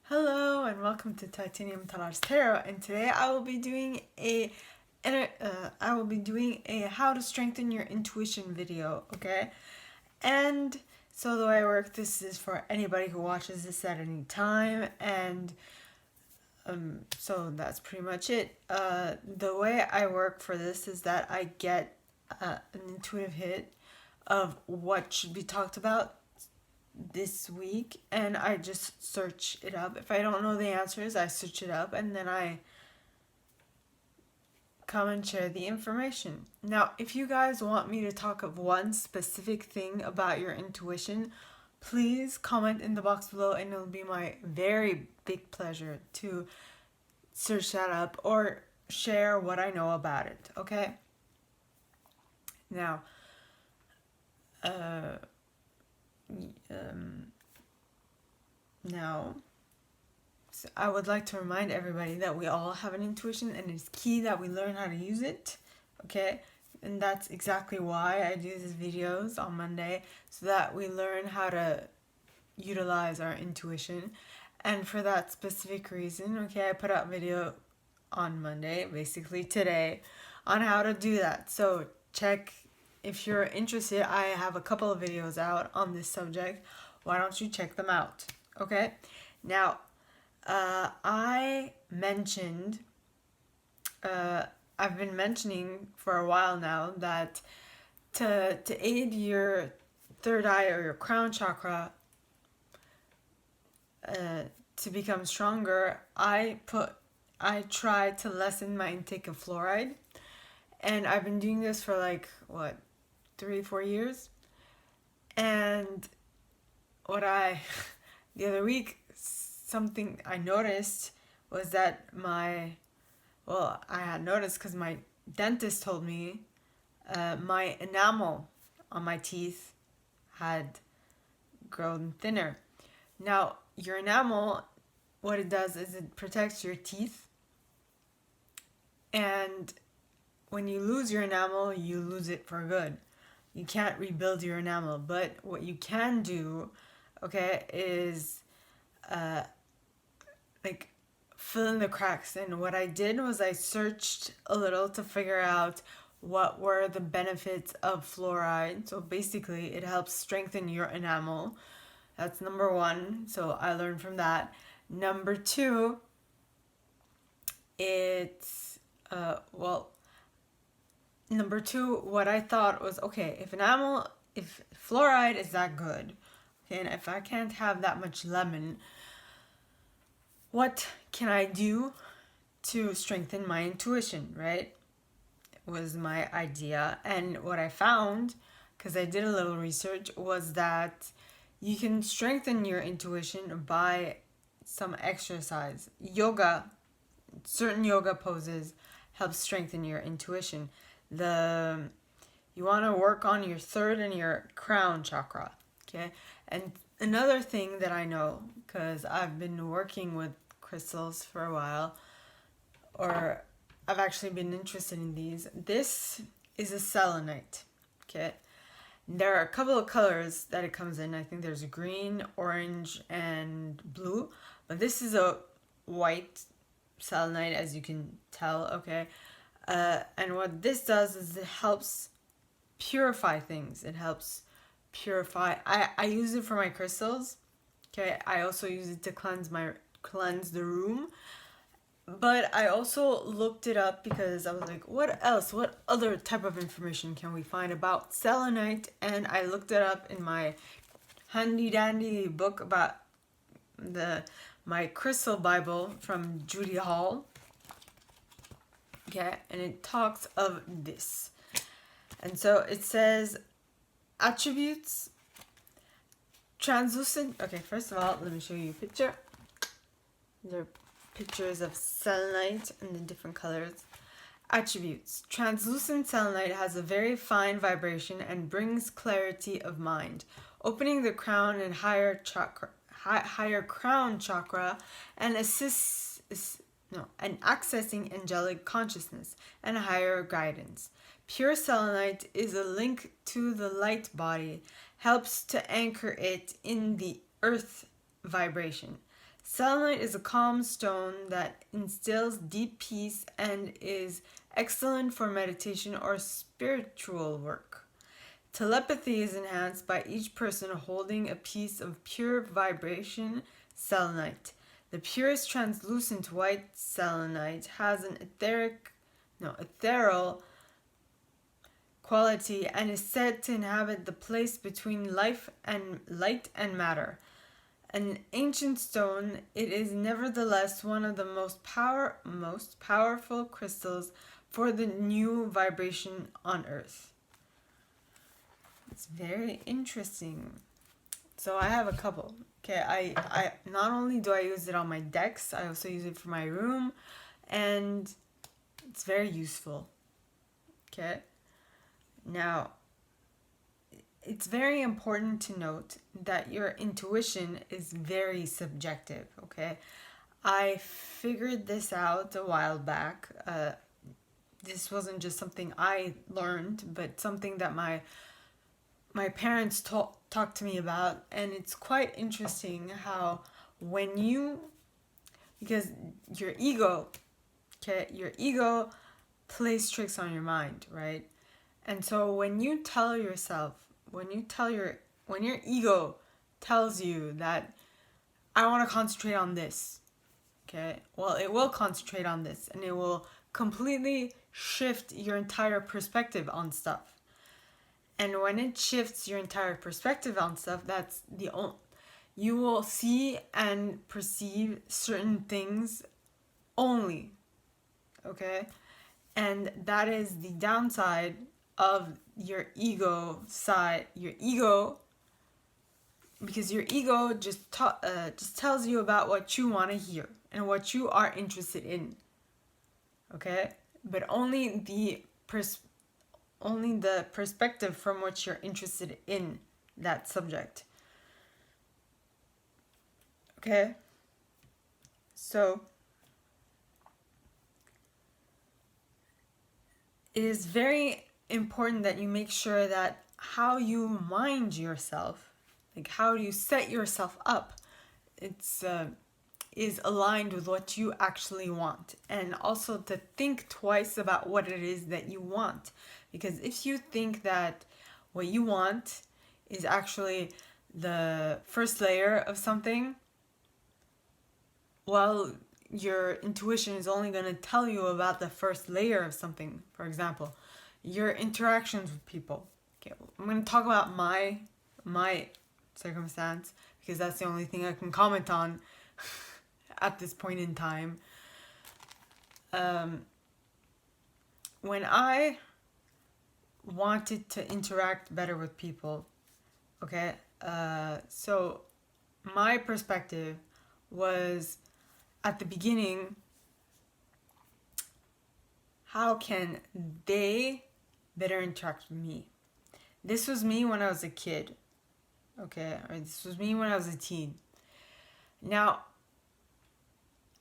Hello and welcome to Titanium Talar's Tarot, and today I will be doing a how to strengthen your intuition video, okay? And so the way I work this is for anybody who watches this at any time, and so that's pretty much it. The way I work for this is that I get an intuitive hit of what should be talked about this week, and I just search it up. If I don't know the answers, I search it up and then I come and share the information. Now, if you guys want me to talk of one specific thing about your intuition, please comment in the box below and it'll be my very big pleasure to search that up or share what I know about it, okay? Now, so I would like to remind everybody that we all have an intuition and it's key that we learn how to use it, okay? And that's exactly why I do these videos on Monday, so that we learn how to utilize our intuition. And for that specific reason, okay, I put out a video on Monday, basically today, on how to do that. So check, if you're interested, I have a couple of videos out on this subject. Why don't you check them out, okay? Now, I mentioned, I've been mentioning for a while now that to aid your third eye or your crown chakra to become stronger, I try to lessen my intake of fluoride, and I've been doing this for like 3-4 years. And the other week, something I noticed was that I had noticed because my dentist told me my enamel on my teeth had grown thinner. Now, your enamel, what it does is it protects your teeth, and when you lose your enamel, you lose it for good. You can't rebuild your enamel, but what you can do, okay, is like fill in the cracks. And what I did was I searched a little to figure out what were the benefits of fluoride. So basically it helps strengthen your enamel. That's number one. So I learned from that. Number two, what I thought was, okay, if fluoride is that good, okay, and if I can't have that much lemon, what can I do to strengthen my intuition, right? Was my idea. And what I found, because I did a little research, was that you can strengthen your intuition by some exercise. Yoga, certain yoga poses help strengthen your intuition. You want to work on your third and your crown chakra, okay? And another thing that I know, because I've been working with crystals for a while, or I've actually been interested in these. This is a selenite, okay? There are a couple of colors that it comes in. I think there's green, orange, and blue, but this is a white selenite, as you can tell, okay? And what this does is it helps purify things. It helps purify. I use it for my crystals, okay? I also use it to cleanse the room. But I also looked it up because I was like, what other type of information can we find about selenite? And I looked it up in my handy dandy book about my crystal Bible from Judy Hall. Okay, and it talks of this. And so it says attributes, translucent. Okay, first of all, let me show you a picture. There are pictures of selenite and the different colors. Attributes. Translucent selenite has a very fine vibration and brings clarity of mind, opening the crown and higher crown chakra, and and accessing angelic consciousness and higher guidance. Pure selenite is a link to the light body, helps to anchor it in the earth vibration. Selenite is a calm stone that instills deep peace and is excellent for meditation or spiritual work. Telepathy is enhanced by each person holding a piece of pure vibration selenite. The purest translucent white selenite has an ethereal quality and is said to inhabit the place between light and matter. An ancient stone, it is nevertheless one of the most powerful crystals for the new vibration on Earth. It's very interesting. So I have a couple. Okay, I not only do I use it on my decks, I also use it for my room, and it's very useful. Okay. Now, it's very important to note that your intuition is very subjective, okay? I figured this out a while back. This wasn't just something I learned, but something that my parents talked to me about, and it's quite interesting how because your ego plays tricks on your mind, right? And so when your ego tells you that I want to concentrate on this, okay, well, it will concentrate on this and it will completely shift your entire perspective on stuff. And when it shifts your entire perspective on stuff, you will see and perceive certain things only, okay? And that is the downside of your ego side. Because your ego just tells you about what you want to hear and what you are interested in, okay? But only the perspective from which you're interested in that subject. Okay? So it is very important that you make sure that how you mind yourself, like how you set yourself up, is aligned with what you actually want, and also to think twice about what it is that you want. Because if you think that what you want is actually the first layer of something, well, your intuition is only going to tell you about the first layer of something. For example, your interactions with people. Okay, I'm going to talk about my circumstance because that's the only thing I can comment on at this point in time. When I wanted to interact better with people, okay, so my perspective was, at the beginning, how can they better interact with me? This was me when I was a kid, okay, or this was me when I was a teen. Now,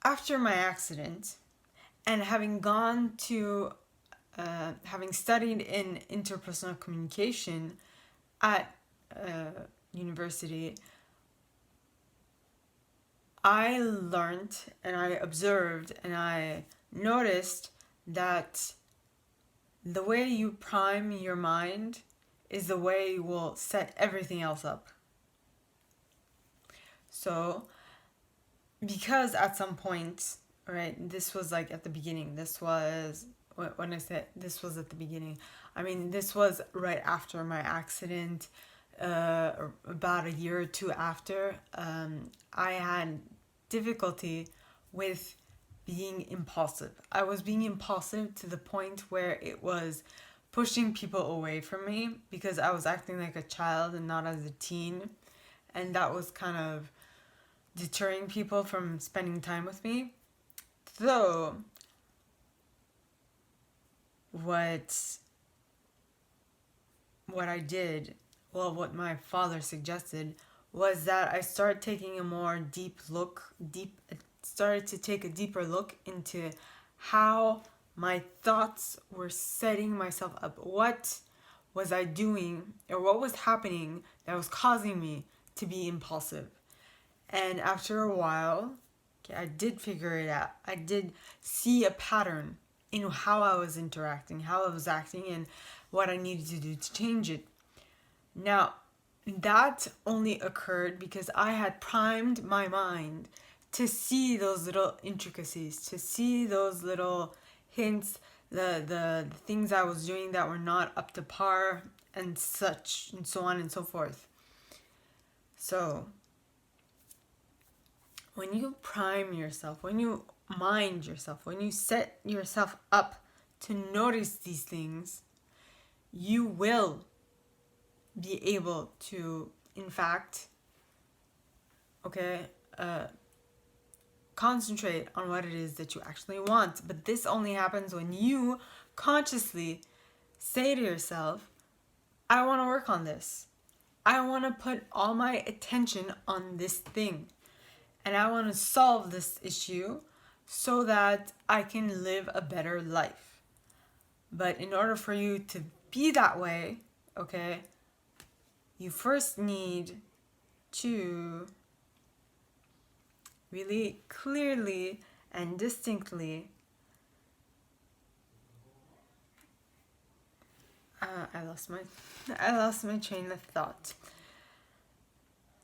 after my accident, and having studied in interpersonal communication at university, I learned and I observed and I noticed that the way you prime your mind is the way you will set everything else up. So, because at some point, right, this was like at the beginning, when I said this was at the beginning, I mean, this was right after my accident, about a year or two after. I had difficulty with being impulsive. I was being impulsive to the point where it was pushing people away from me because I was acting like a child and not as a teen. And that was kind of deterring people from spending time with me. So, what I did, well, what my father suggested was that I started taking a more started to take a deeper look into how my thoughts were setting myself up. What was I doing, or what was happening that was causing me to be impulsive? And after a while, okay, I did figure it out. I did see a pattern in how I was interacting, how I was acting, and what I needed to do to change it. Now, that only occurred because I had primed my mind to see those little intricacies, to see those little hints, the things I was doing that were not up to par, and such, and so on and so forth. So, when you prime yourself, when you mind yourself, when you set yourself up to notice these things, you will be able to, in fact, concentrate on what it is that you actually want. But this only happens when you consciously say to yourself, I want to work on this. I want to put all my attention on this thing. And I want to solve this issue so that I can live a better life. But in order for you to be that way, okay, you first need to really clearly and distinctly I lost my train of thought.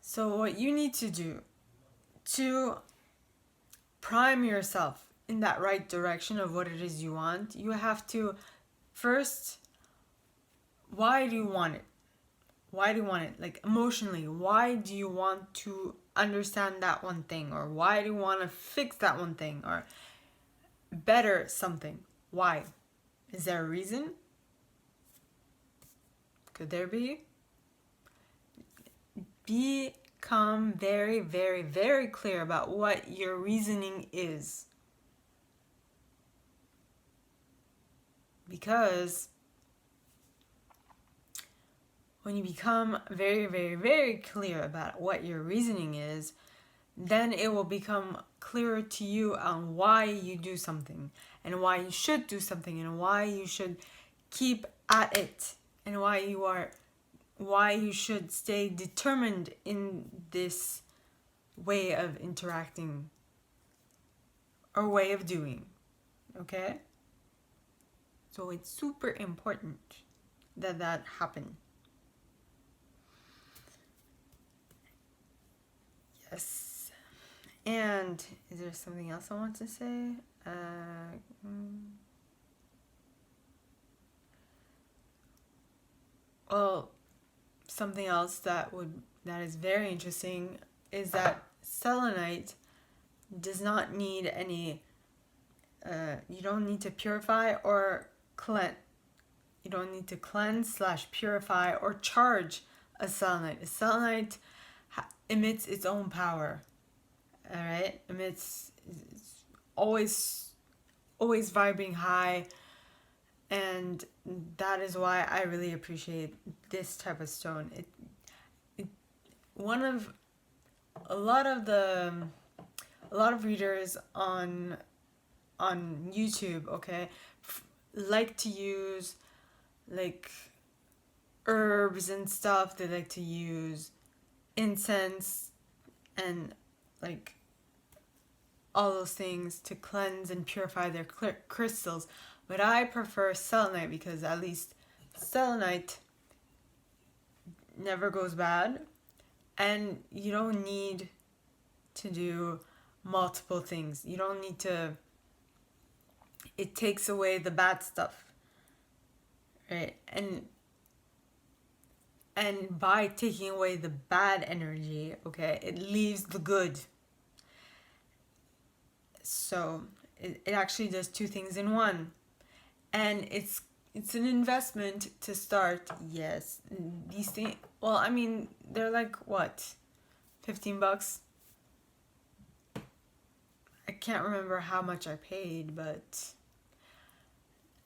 So what you need to do to prime yourself in that right direction of what it is you want, you have to first, why do you want it? Why do you want it? Like emotionally, why do you want to understand that one thing? Or why do you want to fix that one thing? Or better something? Why? Is there a reason? Could there be? Become very, very, very clear about what your reasoning is. Because when you become very, very, very clear about what your reasoning is, then it will become clearer to you on why you do something, and why you should do something, and why you should keep at it, and why you should stay determined in this way of interacting or way of doing. Okay? So it's super important that happen. Yes. And is there something else I want to say? Well, something else that is very interesting is that selenite does not need any. You don't need to purify or cleanse. You don't need to cleanse / purify or charge a selenite. A selenite emits its own power. All right, it's always vibrating high, and that is why I really appreciate this type of stone. One of a lot of readers on YouTube, okay, like to use like herbs and stuff. They like to use incense and like all those things to cleanse and purify their crystals. But I prefer selenite because at least selenite never goes bad, and you don't need to do multiple things. You don't need to. It takes away the bad stuff, right? And by taking away the bad energy, okay, it leaves the good. So it actually does two things in one. And it's an investment to start. Yes, these things, well, I mean, they're like what, $15? I can't remember how much I paid, but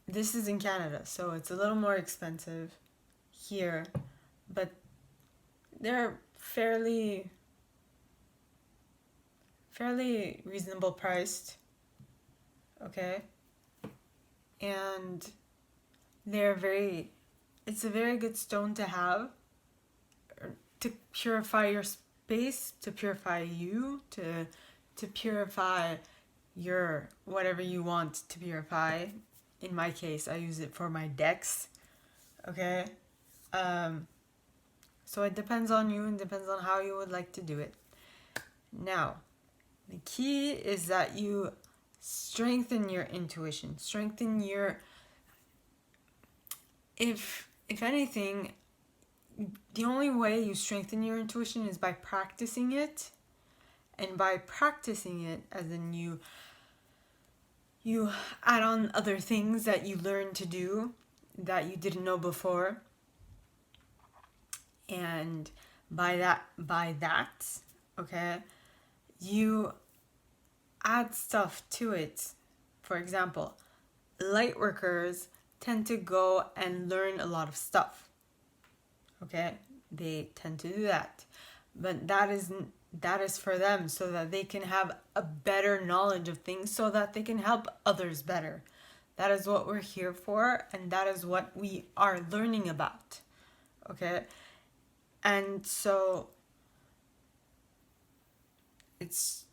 this is in Canada, so it's a little more expensive here, but they're fairly reasonable priced, okay? And it's a very good stone to have to purify space to purify you, to purify your whatever you want to purify. In my case, I use it for my decks. Okay? So it depends on you and depends on how you would like to do it. Now, the key is that you strengthen your intuition. Strengthen your... If anything, the only way you strengthen your intuition is by practicing it. And by practicing it, as in you add on other things that you learn to do that you didn't know before. And by that, okay, you add stuff to it. For example, light workers tend to go and learn a lot of stuff. Okay, they tend to do that, but that is for them so that they can have a better knowledge of things, so that they can help others better. That is what we're here for, and that is what we are learning about. Okay, and so it's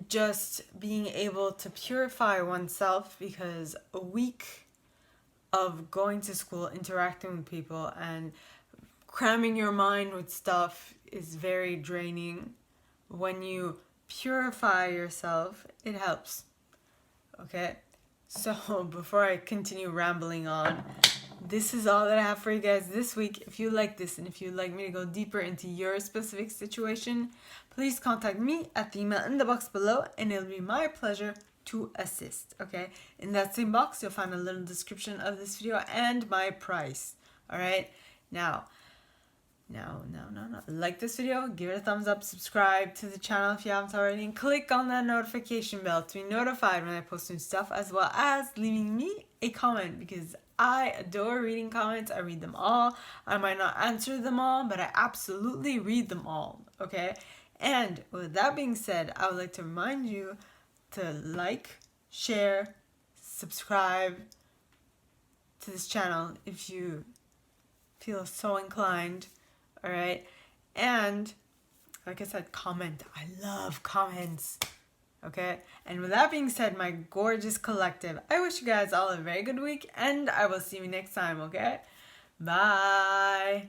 just being able to purify oneself, because a week of going to school, interacting with people, and cramming your mind with stuff is very draining. When you purify yourself, it helps. Okay? So before I continue rambling on, this is all that I have for you guys this week. If you like this and if you'd like me to go deeper into your specific situation, please contact me at the email in the box below, and it'll be my pleasure to assist. Okay? In that same box, you'll find a little description of this video and my price. Alright? Now, like this video, give it a thumbs up, subscribe to the channel if you haven't already, and click on that notification bell to be notified when I post new stuff, as well as leaving me a comment, because I adore reading comments. I read them all. I might not answer them all, but I absolutely read them all. Okay? And with that being said, I would like to remind you to like, share, subscribe to this channel if you feel so inclined. All right, and like I said, comment. I love comments. Okay, and with that being said, my gorgeous collective, I wish you guys all a very good week, and I will see you next time. Okay, bye.